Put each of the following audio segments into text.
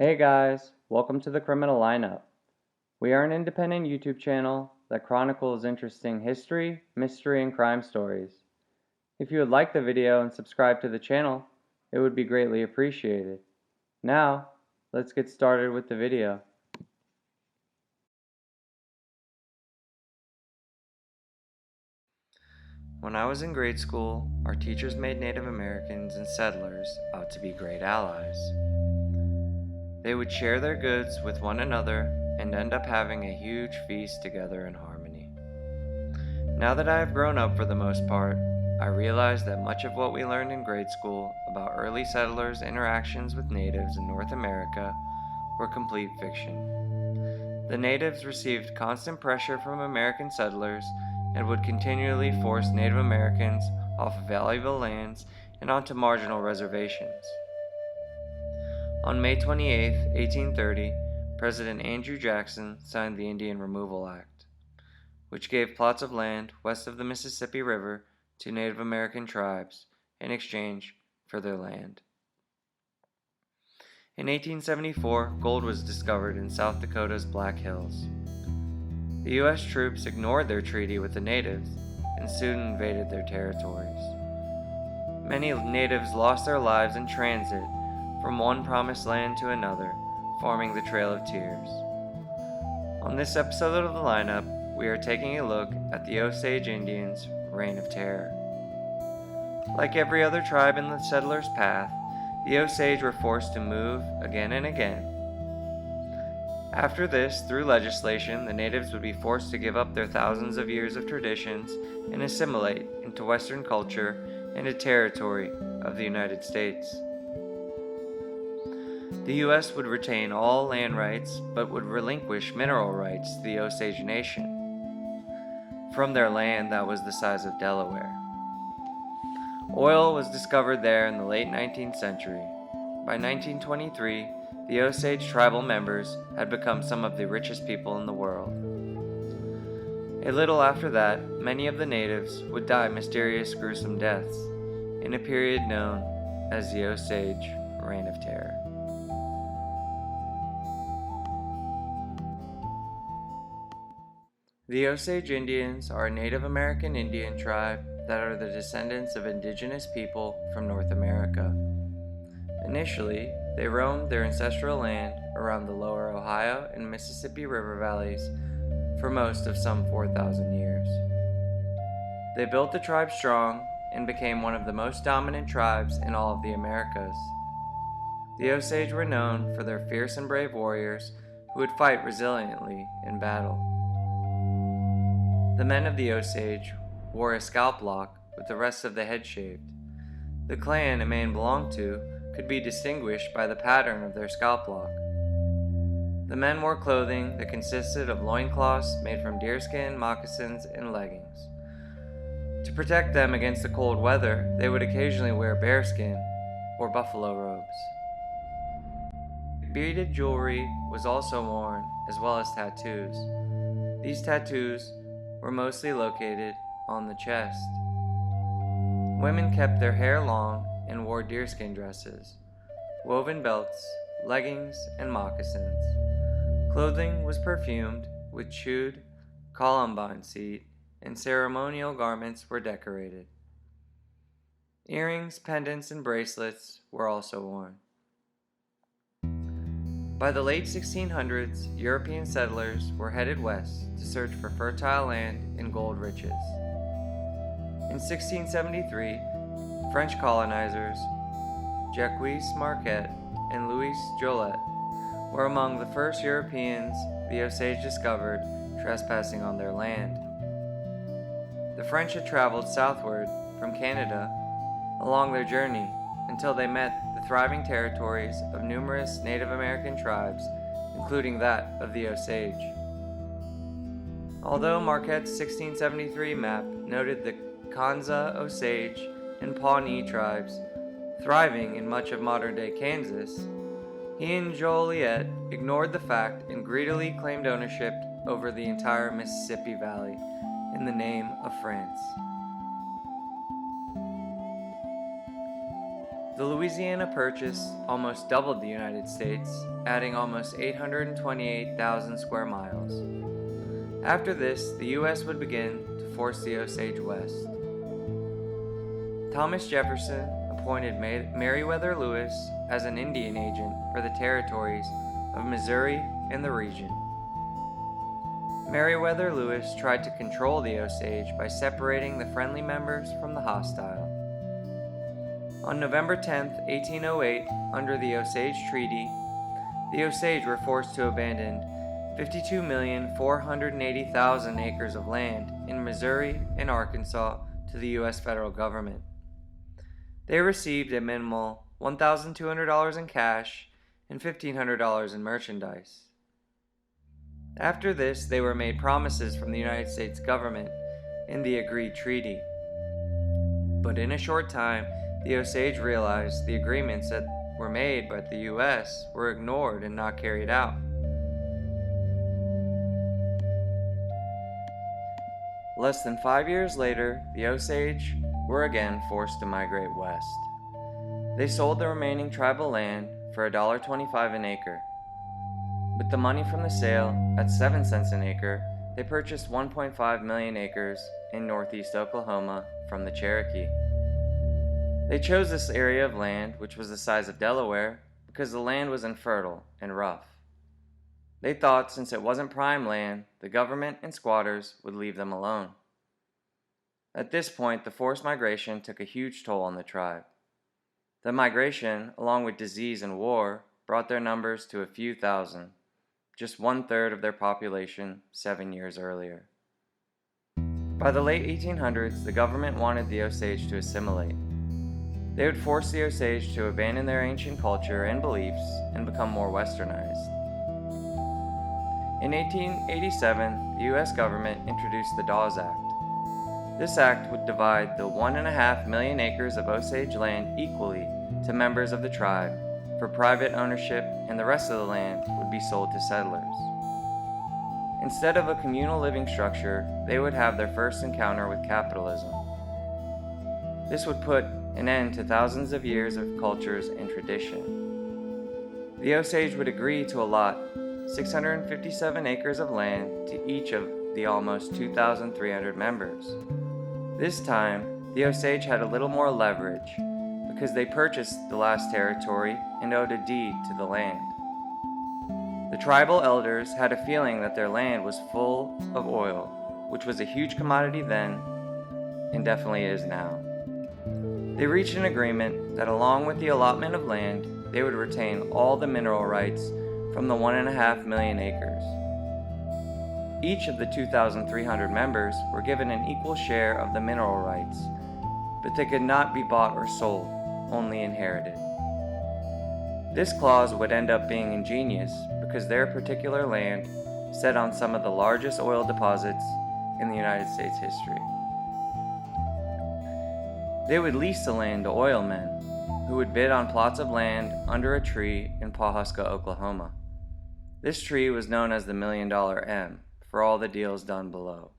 Hey guys, welcome to the Criminal Lineup. We are an independent YouTube channel that chronicles interesting history, mystery, and crime stories. If you would like the video and subscribe to the channel, it would be greatly appreciated. Now, let's get started with the video. When I was in grade school, our teachers made Native Americans and settlers out to be great allies. They would share their goods with one another and end up having a huge feast together in harmony. Now that I have grown up for the most part, I realize that much of what we learned in grade school about early settlers' interactions with natives in North America were complete fiction. The natives received constant pressure from American settlers and would continually force Native Americans off of valuable lands and onto marginal reservations. On May 28, 1830, President Andrew Jackson signed the Indian Removal Act, which gave plots of land west of the Mississippi River to Native American tribes in exchange for their land. In 1874, gold was discovered in South Dakota's Black Hills. The U.S. troops ignored their treaty with the natives and soon invaded their territories. Many natives lost their lives in transit from one promised land to another, forming the Trail of Tears. On this episode of the lineup, we are taking a look at the Osage Indians' reign of terror. Like every other tribe in the settlers' path, the Osage were forced to move again and again. After this, through legislation, the natives would be forced to give up their thousands of years of traditions and assimilate into Western culture and a territory of the United States. The U.S. would retain all land rights, but would relinquish mineral rights to the Osage Nation from their land that was the size of Delaware. Oil was discovered there in the late 19th century. By 1923, the Osage tribal members had become some of the richest people in the world. A little after that, many of the natives would die mysterious, gruesome deaths in a period known as the Osage Reign of Terror. The Osage Indians are a Native American Indian tribe that are the descendants of indigenous people from North America. Initially, they roamed their ancestral land around the lower Ohio and Mississippi River valleys for most of some 4,000 years. They built the tribe strong and became one of the most dominant tribes in all of the Americas. The Osage were known for their fierce and brave warriors who would fight resiliently in battle. The men of the Osage wore a scalp lock with the rest of the head shaved. The clan a man belonged to could be distinguished by the pattern of their scalp lock. The men wore clothing that consisted of loincloths made from deerskin, moccasins, and leggings. To protect them against the cold weather, they would occasionally wear bearskin or buffalo robes. Beaded jewelry was also worn, as well as tattoos. These tattoos were mostly located on the chest. Women kept their hair long and wore deerskin dresses, woven belts, leggings, and moccasins. Clothing was perfumed with chewed columbine seed, and ceremonial garments were decorated. Earrings, pendants, and bracelets were also worn. By the late 1600s, European settlers were headed west to search for fertile land and gold riches. In 1673, French colonizers Jacques Marquette and Louis Jolliet were among the first Europeans the Osage discovered trespassing on their land. The French had traveled southward from Canada along their journey until they met the thriving territories of numerous Native American tribes, including that of the Osage. Although Marquette's 1673 map noted the Kansa, Osage, and Pawnee tribes thriving in much of modern-day Kansas, he and Joliet ignored the fact and greedily claimed ownership over the entire Mississippi Valley in the name of France. The Louisiana Purchase almost doubled the United States, adding almost 828,000 square miles. After this, the U.S. would begin to force the Osage west. Thomas Jefferson appointed Meriwether Lewis as an Indian agent for the territories of Missouri and the region. Meriwether Lewis tried to control the Osage by separating the friendly members from the hostile. On November 10, 1808, under the Osage Treaty, the Osage were forced to abandon 52,480,000 acres of land in Missouri and Arkansas to the U.S. federal government. They received a minimal $1,200 in cash and $1,500 in merchandise. After this, they were made promises from the United States government in the agreed treaty. But in a short time, the Osage realized the agreements that were made by the U.S. were ignored and not carried out. Less than 5 years later, the Osage were again forced to migrate west. They sold the remaining tribal land for $1.25 an acre. With the money from the sale, at 7 cents an acre, they purchased 1.5 million acres in northeast Oklahoma from the Cherokee. They chose this area of land, which was the size of Delaware, because the land was infertile and rough. They thought since it wasn't prime land, the government and squatters would leave them alone. At this point, the forced migration took a huge toll on the tribe. The migration, along with disease and war, brought their numbers to a few thousand, just 1/3 of their population 7 years earlier. By the late 1800s, the government wanted the Osage to assimilate. They would force the Osage to abandon their ancient culture and beliefs and become more westernized. In 1887, the U.S. government introduced the Dawes Act. This act would divide the 1.5 million acres of Osage land equally to members of the tribe for private ownership, and the rest of the land would be sold to settlers. Instead of a communal living structure, they would have their first encounter with capitalism. This would put an end to thousands of years of cultures and tradition. The Osage would agree to allot 657 acres of land to each of the almost 2,300 members. This time, the Osage had a little more leverage because they purchased the last territory and owed a deed to the land. The tribal elders had a feeling that their land was full of oil, which was a huge commodity then and definitely is now. They reached an agreement that along with the allotment of land, they would retain all the mineral rights from the 1.5 million acres. Each of the 2,300 members were given an equal share of the mineral rights, but they could not be bought or sold, only inherited. This clause would end up being ingenious because their particular land sat on some of the largest oil deposits in the United States history. They would lease the land to oil men, who would bid on plots of land under a tree in Pawhuska, Oklahoma. This tree was known as the $1 Million M for all the deals done below.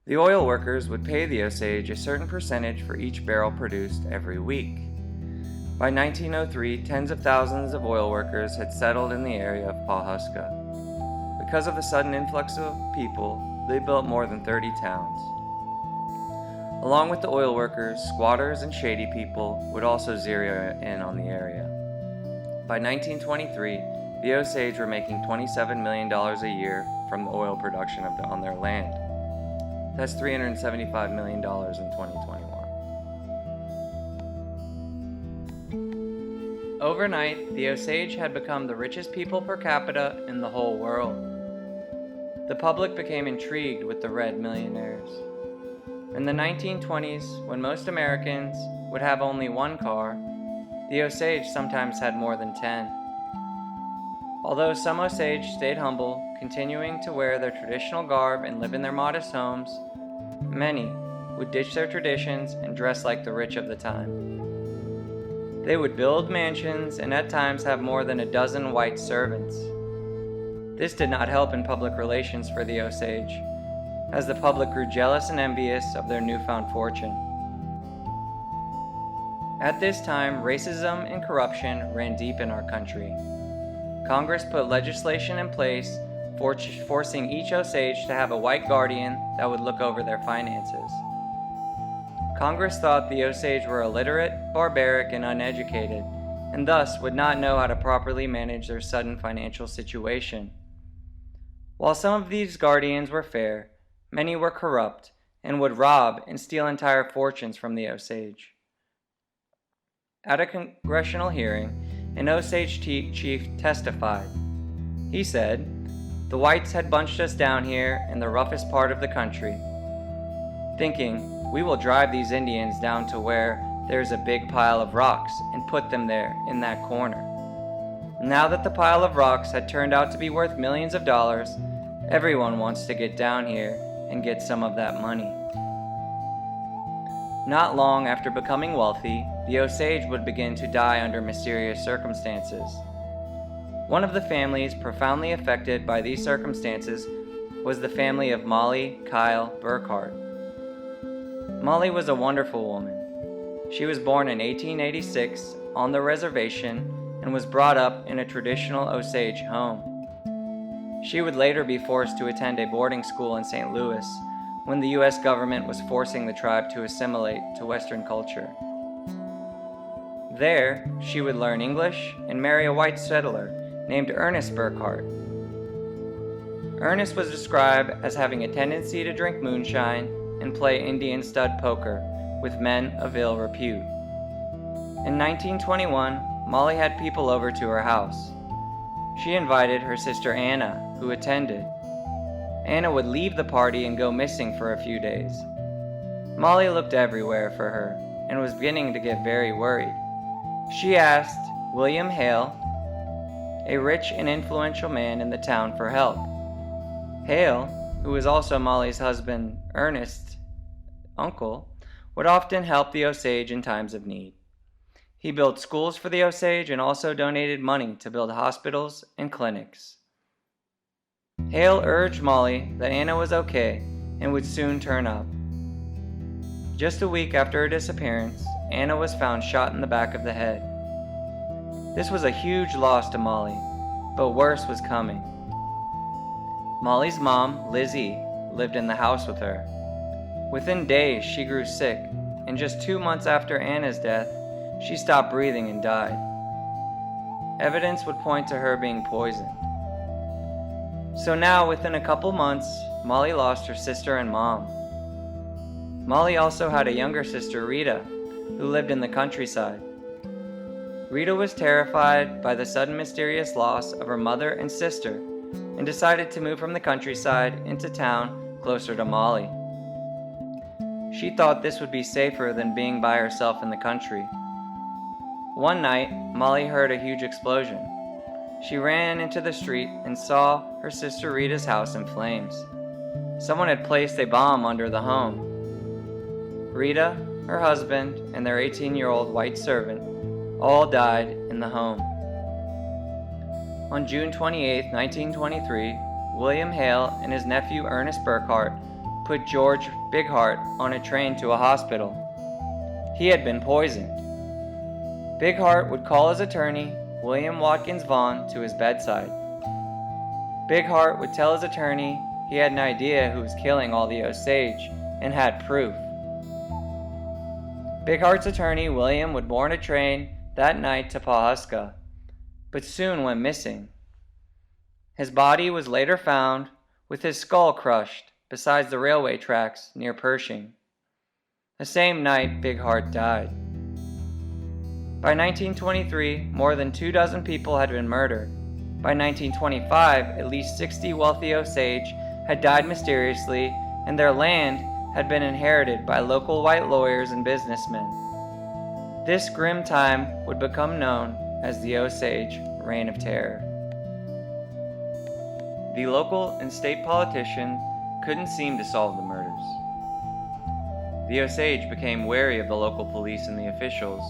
The oil workers would pay the Osage a certain percentage for each barrel produced every week. By 1903, tens of thousands of oil workers had settled in the area of Pawhuska. Because of the sudden influx of people, they built more than 30 towns. Along with the oil workers, squatters and shady people would also zero in on the area. By 1923, the Osage were making $27 million a year from the oil production on their land. That's $375 million in 2021. Overnight, the Osage had become the richest people per capita in the whole world. The public became intrigued with the red millionaires. In the 1920s, when most Americans would have only one car, the Osage sometimes had more than 10. Although some Osage stayed humble, continuing to wear their traditional garb and live in their modest homes, many would ditch their traditions and dress like the rich of the time. They would build mansions and at times have more than a dozen white servants. This did not help in public relations for the Osage, as the public grew jealous and envious of their newfound fortune. At this time, racism and corruption ran deep in our country. Congress put legislation in place forcing each Osage to have a white guardian that would look over their finances. Congress thought the Osage were illiterate, barbaric, and uneducated, and thus would not know how to properly manage their sudden financial situation. While some of these guardians were fair, many were corrupt and would rob and steal entire fortunes from the Osage. At a congressional hearing, an Osage chief testified. He said, "The whites had bunched us down here in the roughest part of the country, thinking, we will drive these Indians down to where there's a big pile of rocks and put them there in that corner. Now that the pile of rocks had turned out to be worth millions of dollars, everyone wants to get down here and get some of that money." Not long after becoming wealthy, the Osage would begin to die under mysterious circumstances. One of the families profoundly affected by these circumstances was the family of Molly Kyle Burkhart. Molly was a wonderful woman. She was born in 1886 on the reservation and was brought up in a traditional Osage home. She would later be forced to attend a boarding school in St. Louis when the U.S. government was forcing the tribe to assimilate to Western culture. There, she would learn English and marry a white settler named Ernest Burkhart. Ernest was described as having a tendency to drink moonshine and play Indian stud poker with men of ill repute. In 1921, Molly had people over to her house. She invited her sister Anna, who attended. Anna would leave the party and go missing for a few days. Molly looked everywhere for her and was beginning to get very worried. She asked William Hale, a rich and influential man in the town, for help. Hale, who was also Molly's husband Ernest's uncle, would often help the Osage in times of need. He built schools for the Osage and also donated money to build hospitals and clinics. Hale urged Molly that Anna was okay and would soon turn up. Just a week after her disappearance, Anna was found shot in the back of the head. This was a huge loss to Molly, but worse was coming. Molly's mom, Lizzie, lived in the house with her. Within days, she grew sick, and just 2 months after Anna's death, she stopped breathing and died. Evidence would point to her being poisoned. So now, within a couple months, Molly lost her sister and mom. Molly also had a younger sister, Rita, who lived in the countryside. Rita was terrified by the sudden mysterious loss of her mother and sister and decided to move from the countryside into town closer to Molly. She thought this would be safer than being by herself in the country. One night, Molly heard a huge explosion. She ran into the street and saw her sister Rita's house in flames. Someone had placed a bomb under the home. Rita, her husband, and their 18-year-old white servant all died in the home. On June 28, 1923, William Hale and his nephew Ernest Burkhart put George Bighart on a train to a hospital. He had been poisoned. Bighart would call his attorney, William Watkins Vaughn, to his bedside. Bighart would tell his attorney he had an idea who was killing all the Osage and had proof. Bighart's attorney, William, would board a train that night to Pawhuska, but soon went missing. His body was later found with his skull crushed beside the railway tracks near Pershing. The same night, Bighart died. By 1923, more than 24 people had been murdered. By 1925, at least 60 wealthy Osage had died mysteriously, and their land had been inherited by local white lawyers and businessmen. This grim time would become known as the Osage Reign of Terror. The local and state politicians couldn't seem to solve the murders. The Osage became wary of the local police and the officials.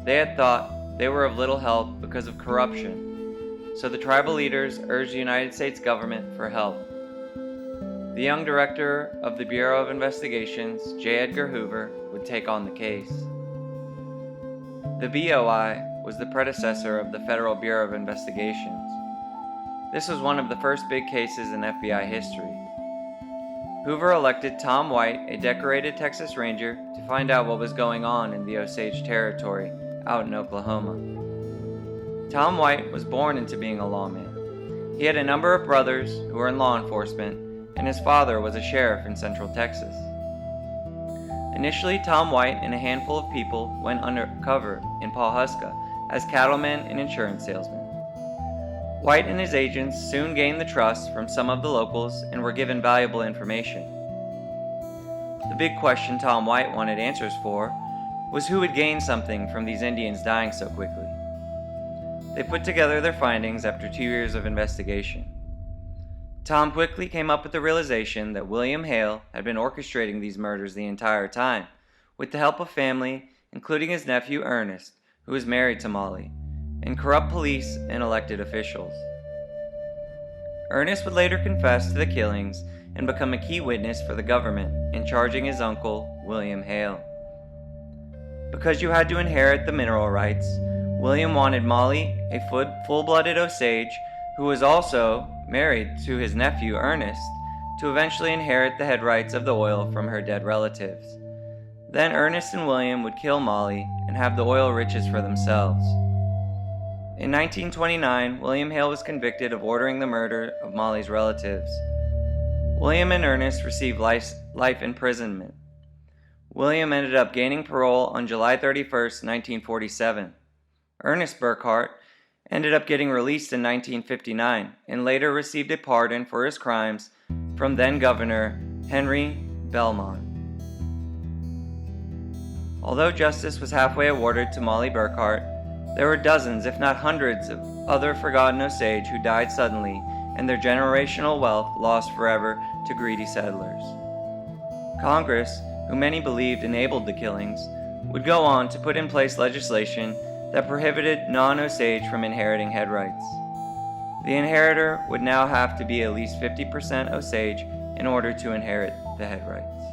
They had thought they were of little help because of corruption, so the tribal leaders urged the United States government for help. The young director of the Bureau of Investigations, J. Edgar Hoover, would take on the case. The BOI was the predecessor of the Federal Bureau of Investigations. This was one of the first big cases in FBI history. Hoover elected Tom White, a decorated Texas Ranger, to find out what was going on in the Osage Territory out in Oklahoma. Tom White was born into being a lawman. He had a number of brothers who were in law enforcement, and his father was a sheriff in Central Texas. Initially, Tom White and a handful of people went undercover in Pawhuska as cattlemen and insurance salesmen. White and his agents soon gained the trust from some of the locals and were given valuable information. The big question Tom White wanted answers for was who would gain something from these Indians dying so quickly. They put together their findings after 2 years of investigation. Tom quickly came up with the realization that William Hale had been orchestrating these murders the entire time, with the help of family, including his nephew Ernest, who was married to Molly, and corrupt police and elected officials. Ernest would later confess to the killings and become a key witness for the government in charging his uncle, William Hale. Because you had to inherit the mineral rights, William wanted Molly, a full-blooded Osage, who was also married to his nephew Ernest, to eventually inherit the head rights of the oil from her dead relatives. Then Ernest and William would kill Molly and have the oil riches for themselves. In 1929, William Hale was convicted of ordering the murder of Molly's relatives. William and Ernest received life imprisonment. William ended up gaining parole on July 31, 1947. Ernest Burkhart ended up getting released in 1959 and later received a pardon for his crimes from then-Governor Henry Belmont. Although justice was halfway awarded to Molly Burkhart, there were dozens, if not hundreds, of other forgotten Osage who died suddenly and their generational wealth lost forever to greedy settlers. Congress, who many believed enabled the killings, would go on to put in place legislation that prohibited non-Osage from inheriting head rights. The inheritor would now have to be at least 50% Osage in order to inherit the head rights.